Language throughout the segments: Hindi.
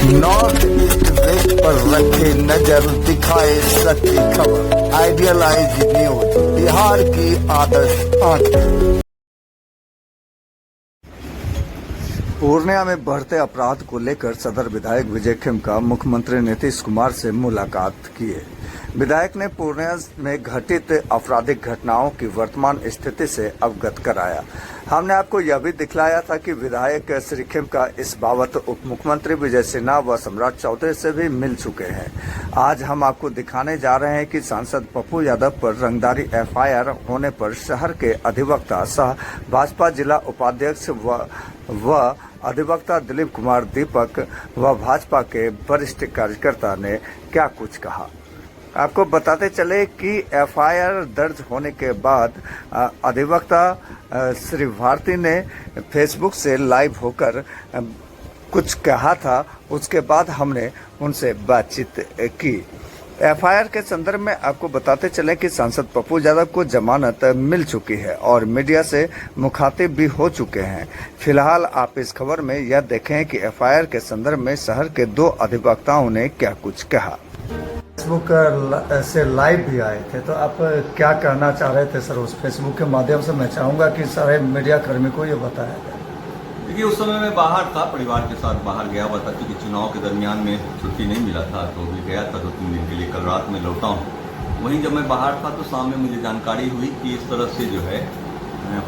नॉर्थ ईस्ट वेस्ट पर रखे नजर, दिखाए सच्ची खबर, आइडियलाइज न्यूज, बिहार की आदर्श आंखें। पूर्णिया में बढ़ते अपराध को लेकर सदर विधायक विजय खेमका मुख्यमंत्री नीतीश कुमार से मुलाकात किए। विधायक ने पूर्णिया में घटित आपराधिक घटनाओं की वर्तमान स्थिति से अवगत कराया। हमने आपको यह भी दिखलाया था कि विधायक श्री खेमका इस बाबत उप मुख्यमंत्री विजय सिन्हा व सम्राट चौधरी से भी मिल चुके हैं। आज हम आपको दिखाने जा रहे हैं कि सांसद पप्पू यादव पर रंगदारी एफआईआर होने पर शहर के अधिवक्ता सह भाजपा जिला उपाध्यक्ष व अधिवक्ता दिलीप कुमार दीपक व भाजपा के वरिष्ठ कार्यकर्ता ने क्या कुछ कहा। आपको बताते चले कि एफआईआर दर्ज होने के बाद अधिवक्ता श्री भारती ने फेसबुक से लाइव होकर कुछ कहा था। उसके बाद हमने उनसे बातचीत की। एफआईआर के संदर्भ में आपको बताते चले कि सांसद पप्पू यादव को जमानत मिल चुकी है और मीडिया से मुखातिब भी हो चुके हैं। फिलहाल आप इस खबर में यह देखें कि एफआईआर के संदर्भ में शहर के 2 अधिवक्ताओं ने क्या कुछ कहा। फेसबुक से लाइव भी आए थे, तो आप क्या कहना चाह रहे थे सर? उस फेसबुक के माध्यम से मैं चाहूँगा कि सारे मीडिया कर्मी को ये बताया जाए। देखिए, उस समय मैं बाहर था, परिवार के साथ बाहर गया हुआ था क्योंकि चुनाव के दरमियान में छुट्टी नहीं मिला था, तो भी गया था 2-3 दिन के लिए। कल रात में लौटा हूँ। वहीं जब मैं बाहर था तो सामने मुझे जानकारी हुई कि इस तरह से जो है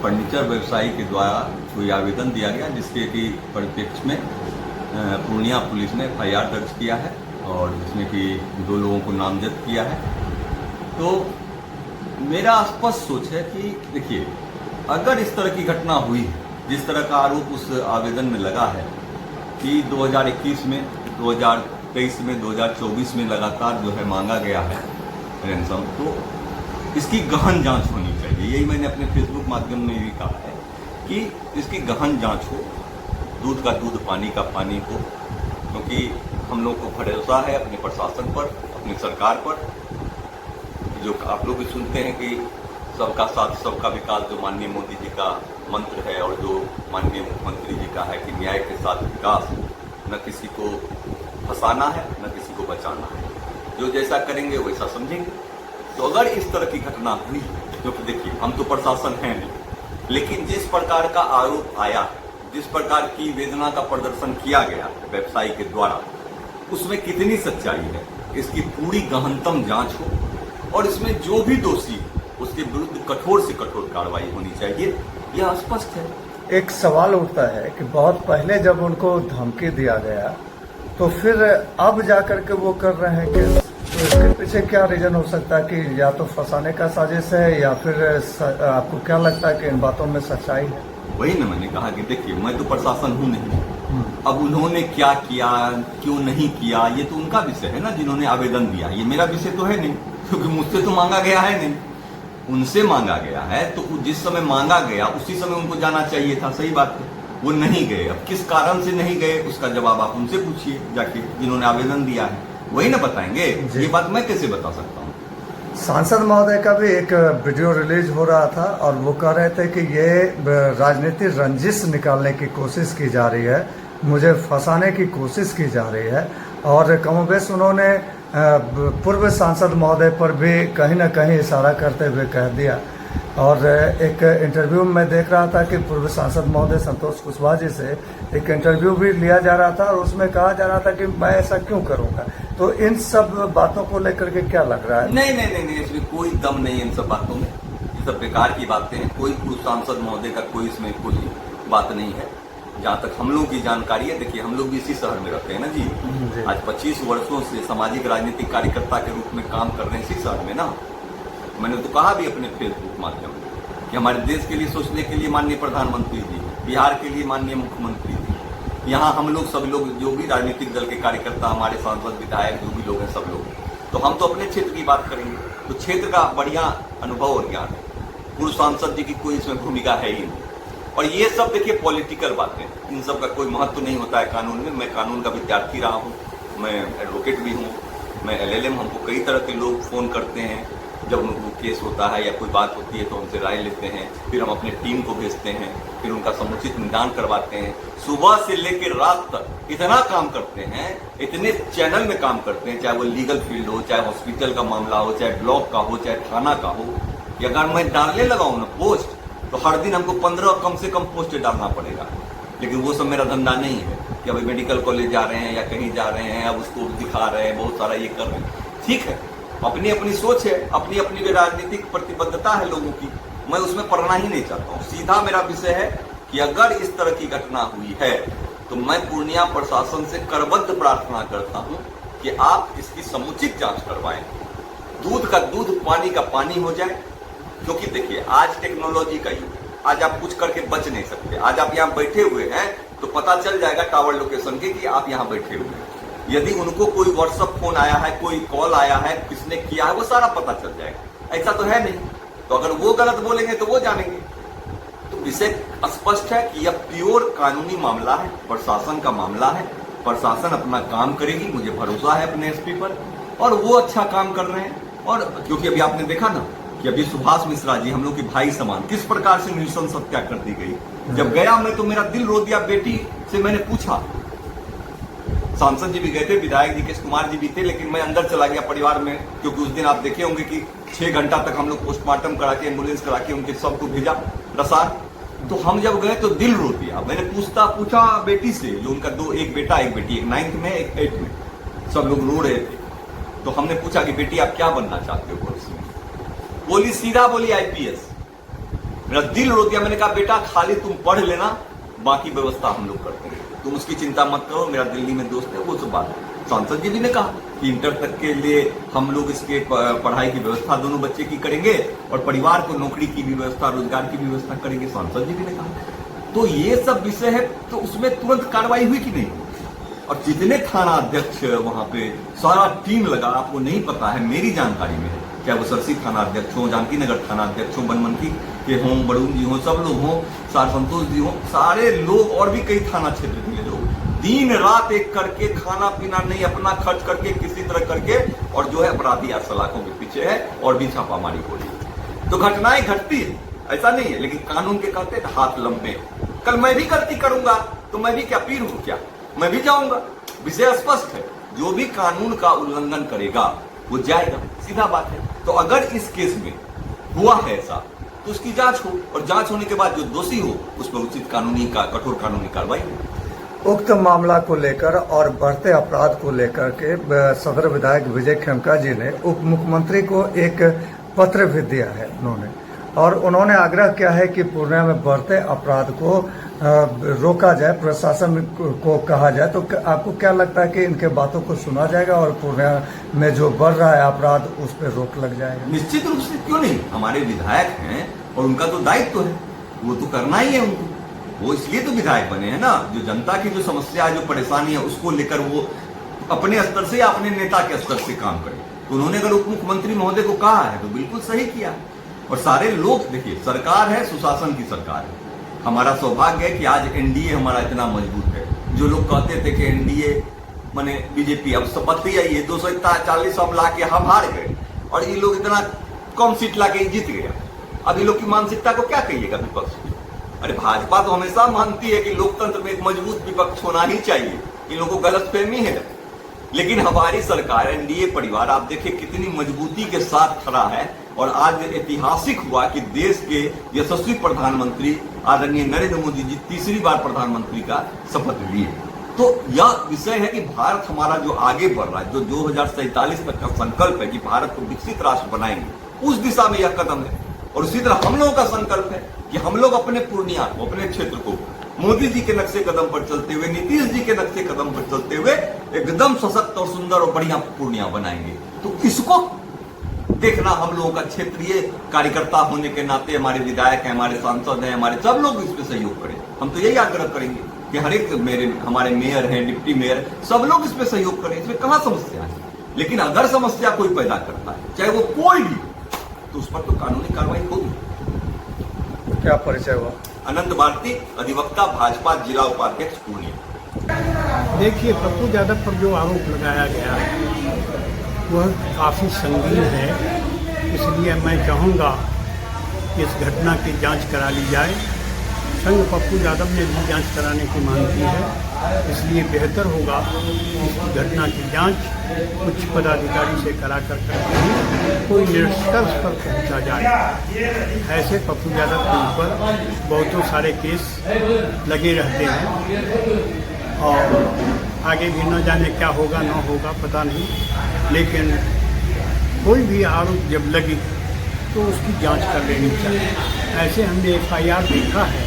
फर्नीचर व्यवसायी के द्वारा कोई आवेदन दिया गया, जिसके कि परिप्रेक्ष्य में पूर्णिया पुलिस ने एफआईआर दर्ज किया है और जिसमें कि 2 लोगों को नामजद किया है। तो मेरा स्पष्ट सोच है कि देखिए, अगर इस तरह की घटना हुई, जिस तरह का आरोप उस आवेदन में लगा है कि 2021 में, 2023 में, 2024 में लगातार जो है मांगा गया है रैंसम, तो इसकी गहन जांच होनी चाहिए। यही मैंने अपने फेसबुक माध्यम में भी कहा है कि इसकी गहन जांच हो, दूध का दूध, पानी का पानी हो, क्योंकि हम लोग को भरोसा है अपने प्रशासन पर, अपनी सरकार पर। जो आप लोग भी सुनते हैं कि सबका साथ सबका विकास, जो माननीय मोदी जी का मंत्र है और जो माननीय मुख्यमंत्री जी का है कि न्याय के साथ विकास, न किसी को फंसाना है न किसी को बचाना है, जो जैसा करेंगे वैसा समझेंगे। तो अगर इस तरह की घटना हुई, क्योंकि देखिए हम तो प्रशासन है नहीं, लेकिन जिस प्रकार का आरोप आया, जिस प्रकार की वेदना का प्रदर्शन किया गया व्यवसायी के द्वारा, उसमें कितनी सच्चाई है, इसकी पूरी गहनतम जांच हो और इसमें जो भी दोषी उसके विरुद्ध कठोर से कठोर कार्रवाई होनी चाहिए, यह स्पष्ट है। एक सवाल उठता है कि बहुत पहले जब उनको धमकी दिया गया तो फिर अब जाकर के वो कर रहे हैं कि तो इसके पीछे क्या रीजन हो सकता है कि या तो फंसाने का साजिश है या फिर आपको क्या लगता है कि इन बातों में सच्चाई है? वही ना मैंने कहा कि देखिए, मैं तो प्रशासन हूं नहीं। अब उन्होंने क्या किया, क्यों नहीं किया, ये तो उनका विषय है ना, जिन्होंने आवेदन दिया। ये मेरा विषय तो है नहीं, क्योंकि मुझसे तो मांगा गया है नहीं, उनसे मांगा गया है। तो जिस समय मांगा गया उसी समय उनको जाना चाहिए था। सही बात है, वो नहीं गए। अब किस कारण से नहीं गए उसका जवाब आप उनसे पूछिए जाके, जिन्होंने आवेदन दिया है, वही ना बताएंगे। ये बात मैं कैसे बता सकता हूँ? सांसद महोदय का भी एक वीडियो रिलीज हो रहा था और वो कह रहे थे कि ये राजनीतिक रंजिश निकालने की कोशिश की जा रही है, मुझे फंसाने की कोशिश की जा रही है। और कमोबेश उन्होंने पूर्व सांसद महोदय पर भी कहीं ना कहीं इशारा करते हुए कह दिया। और एक इंटरव्यू में देख रहा था कि पूर्व सांसद महोदय संतोष कुशवाहा जी से एक इंटरव्यू भी लिया जा रहा था और उसमें कहा जा रहा था कि मैं ऐसा क्यों करूंगा। तो इन सब बातों को लेकर के क्या लग रहा है? नहीं, इसमें कोई दम नहीं है इन सब बातों में। ये सब बेकार की बातें हैं। कोई पूर्व सांसद महोदय का कोई इसमें कोई बात नहीं है। जहाँ तक हम लोग की जानकारी है, देखिए हम लोग भी इसी शहर में रहते हैं ना जी। आज 25 वर्षों से सामाजिक राजनीतिक कार्यकर्ता के रूप में काम कर रहे हैं इसी शहर में ना। मैंने तो कहा भी अपने फेसबुक माध्यम में कि हमारे देश के लिए सोचने के लिए माननीय प्रधानमंत्री जी, बिहार के लिए माननीय मुख्यमंत्री जी, यहाँ हम लोग सब लोग जो भी राजनीतिक दल के कार्यकर्ता, हमारे सांसद विधायक जो भी लोग हैं, सब लोग, तो हम तो अपने क्षेत्र की बात करेंगे। तो क्षेत्र का बढ़िया अनुभव और ज्ञान है। पूर्व सांसद जी की कोई इसमें भूमिका है ही नहीं। और ये सब देखिए पॉलिटिकल बातें, इन सब का कोई महत्व नहीं होता है कानून में। मैं कानून का विद्यार्थी रहा हूँ, मैं एडवोकेट भी हूँ, मैं LLM, हमको कई तरह के लोग फ़ोन करते हैं जब उनको केस होता है या कोई बात होती है तो हमसे राय लेते हैं, फिर हम अपने टीम को भेजते हैं, फिर उनका समुचित निदान करवाते हैं। सुबह से लेकर रात तक इतना काम करते हैं, इतने चैनल में काम करते हैं, चाहे वो लीगल फील्ड हो, चाहे हॉस्पिटल का मामला हो, चाहे ब्लॉक का हो, चाहे थाना का हो। कि अगर मैं डालने लगाऊं ना पोस्ट तो हर दिन हमको 15 कम से कम पोस्ट डालना पड़ेगा। लेकिन वो सब मेरा धंधा नहीं है कि अभी मेडिकल कॉलेज जा रहे हैं या कहीं जा रहे हैं, अब उसको दिखा रहे हैं, बहुत सारा ये कर रहे हैं। ठीक है, अपनी अपनी सोच है, अपनी अपनी राजनीतिक प्रतिबद्धता है लोगों की, मैं उसमें पढ़ना ही नहीं चाहता हूँ। सीधा मेरा विषय है कि अगर इस तरह की घटना हुई है तो मैं पूर्णिया प्रशासन से करबद्ध प्रार्थना करता हूँ कि आप इसकी समुचित जांच करवाएं, दूध का दूध, पानी का पानी हो जाए। क्योंकि देखिए, आज टेक्नोलॉजी का युग, आज आप कुछ करके बच नहीं सकते। आज आप यहाँ बैठे हुए हैं तो पता चल जाएगा टावर लोकेशन के कि आप यहाँ बैठे हुए हैं। यदि उनको कोई व्हाट्सएप फोन आया है, कोई कॉल आया है, किसने किया है, वो सारा पता चल जाएगा। ऐसा तो है नहीं, तो अगर वो गलत बोलेंगे तो वो जानेंगे। तो विषय स्पष्ट है कि यह प्योर कानूनी मामला है, प्रशासन का मामला है। प्रशासन अपना काम करेगी, मुझे भरोसा है अपने SP पर, और वो अच्छा काम कर रहे हैं। और क्योंकि अभी आपने देखा ना कि अभी सुभाष मिश्रा जी, हम लोग की भाई समान, किस प्रकार से नृशंस हत्या कर दी गई। जब गया मैं तो मेरा दिल रो दिया। बेटी से मैंने पूछा, सांसद जी भी गए थे, विधायक जी केश कुमार जी भी थे, लेकिन मैं अंदर चला गया परिवार में, क्योंकि उस दिन आप देखे होंगे कि 6 घंटा तक हम लोग पोस्टमार्टम करा के, एम्बुलेंस करा के उनके सबको भेजा रसार। तो हम जब गए तो दिल रो दिया। मैंने पूछा बेटी से, जो उनका एक बेटा एक बेटी, एक 9th में एक 8th में, सब लोग रो रहे थे। तो हमने पूछा कि बेटी आप क्या बनना चाहते हो भविष्य में? बोली, सीधा बोली IPS। मेरा दिल रो दिया। मैंने कहा बेटा खाली तुम पढ़ लेना, बाकी व्यवस्था हम लोग करते हैं, तुम उसकी चिंता मत करो, मेरा दिल्ली में दोस्त है, वो सब बात है। सांसद जी भी ने कहा कि इंटर तक के लिए हम लोग इसके पढ़ाई की व्यवस्था दोनों बच्चे की करेंगे और परिवार को नौकरी की भी व्यवस्था, रोजगार की भी व्यवस्था करेंगे, सांसद जी भी ने कहा। तो ये सब विषय है, तो उसमें तुरंत कार्रवाई हुई कि नहीं? और जितने थाना अध्यक्ष वहां पे सारा टीम लगा, आपको नहीं पता है, मेरी जानकारी में है, चाहे वो सरसी थाना अध्यक्ष हो, जानकी नगर थाना अध्यक्ष हो, बनमनखी के हों, बड़ून जी हों, सब लोग हों, सार संतोष जी हों, सारे लोग, और भी कई थाना क्षेत्र के लोग दिन रात एक करके, खाना पीना नहीं, अपना खर्च करके, किसी तरह करके, और जो है अपराधी आज सलाखों के पीछे है और भी छापामारी हो रही है। तो घटनाएं घटती है, ऐसा नहीं है, लेकिन कानून के कहते हाथ लंबे। कल मैं भी गलती करूंगा तो मैं भी क्या पीर हूं क्या? मैं भी जाऊंगा। विषय स्पष्ट है, जो भी कानून का उल्लंघन करेगा वो जाएगा, सीधा बात है। तो अगर इस केस में हुआ है ऐसा तो उसकी जांच हो, और जांच होने के बाद जो दोषी हो उस पर उचित कठोर कानूनी कार्रवाई हो। उक्त मामला को लेकर और बढ़ते अपराध को लेकर के सदर विधायक विजय खेमका जी ने उप मुख्यमंत्री को एक पत्र भी दिया है उन्होंने, और उन्होंने आग्रह किया है कि पूर्णिया में बढ़ते अपराध को रोका जाए, प्रशासन को कहा जाए। तो आपको क्या लगता है कि इनके बातों को सुना जाएगा और पूर्णिया में जो बढ़ रहा है अपराध उस पर रोक लग जाएगा? निश्चित रूप से, क्यों नहीं। हमारे विधायक हैं और उनका तो दायित्व है, वो तो करना ही है उनको। वो इसलिए तो विधायक बने हैं ना, जो जनता की जो समस्या है, जो परेशानी है, उसको लेकर वो अपने स्तर से या अपने नेता के स्तर से काम करें। तो उन्होंने अगर उप मुख्यमंत्री महोदय को कहा है तो बिल्कुल सही किया। और सारे लोग, देखिए, सरकार है, सुशासन की सरकार है। हमारा सौभाग्य है कि आज NDA हमारा इतना मजबूत है। जो लोग कहते थे कि NDA माने बीजेपी, अब शपथ ही आई है, 240 हम ला के हम हार गए और ये लोग इतना कम सीट ला के जीत गया। अब ये लोग की मानसिकता को क्या कहिएगा विपक्ष? अरे भाजपा तो हमेशा मानती है कि लोकतंत्र में एक मजबूत विपक्ष होना ही चाहिए। इन लोगों को गलतफहमी है, लेकिन हमारी सरकार, NDA परिवार, आप देखिए कितनी मजबूती के साथ खड़ा है। और आज ऐतिहासिक हुआ कि देश के यशस्वी प्रधानमंत्री आदरणीय नरेंद्र मोदी जी तीसरी बार प्रधानमंत्री का शपथ लिए। तो यह विषय है कि भारत हमारा जो आगे बढ़ रहा है, जो 2047 तक का संकल्प है कि भारत को विकसित राष्ट्र बनाएंगे, उस दिशा में यह कदम है। और उसी तरह हम लोगों का संकल्प है कि हम लोग अपने पूर्णिया को, अपने क्षेत्र को मोदी जी के नक्शे कदम पर चलते हुए, नीतीश जी के नक्शे कदम पर चलते हुए एकदम सशक्त और सुंदर और बढ़िया पूर्णिया बनाएंगे। तो इसको देखना हम लोगों का क्षेत्रीय कार्यकर्ता होने के नाते, हमारे विधायक हैं, हमारे सांसद हैं, हमारे सब लोग इसमें सहयोग करें। हम तो यही आग्रह करेंगे कि हर एक हमारे मेयर हैं, डिप्टी मेयर, सब लोग इसमें सहयोग करें। इसमें कहाँ समस्या है? लेकिन अगर समस्या कोई पैदा करता है, चाहे वो कोई भी, तो उस पर तो कानूनी कार्रवाई होगी। क्या परिचय हुआ? अनंत भारती, अधिवक्ता, भाजपा जिला उपाध्यक्ष पूर्णिया। देखिए, पप्पू यादव पर जो आरोप लगाया गया है वह काफ़ी संगीन है। इसलिए मैं चाहूँगा कि इस घटना की जांच करा ली जाए। संघ पप्पू यादव ने भी जांच कराने की मांग की है, इसलिए बेहतर होगा कि इस घटना की जांच उच्च पदाधिकारी से करा कर कोई निष्कर्ष पर पहुंचा जाए। ऐसे पप्पू यादव के ऊपर बहुतों सारे केस लगे रहते हैं और आगे भी न जाने क्या होगा न होगा पता नहीं, लेकिन कोई भी आरोप जब लगी तो उसकी जांच कर लेनी चाहिए। ऐसे हमने FIR देखा है।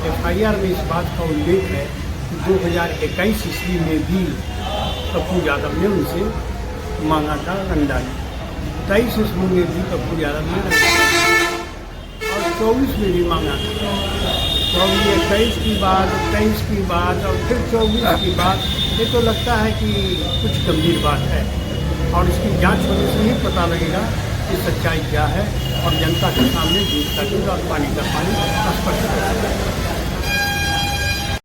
FIR में इस बात का उल्लेख है कि 2021 ईस्वी में भी पप्पू यादव ने उनसे मांगा था रंगदारी, 23 ईस्वी में भी पप्पू यादव ने और 24 में भी मांगा था। तो 21 की बात, 23 की बात और फिर 24 की बात, ये तो लगता है कि कुछ गंभीर बात है और इसकी जांच होने से ही पता लगेगा कि सच्चाई क्या है और जनता के सामने दूध का दूध और पानी का पानी स्पष्ट हो जाएगा।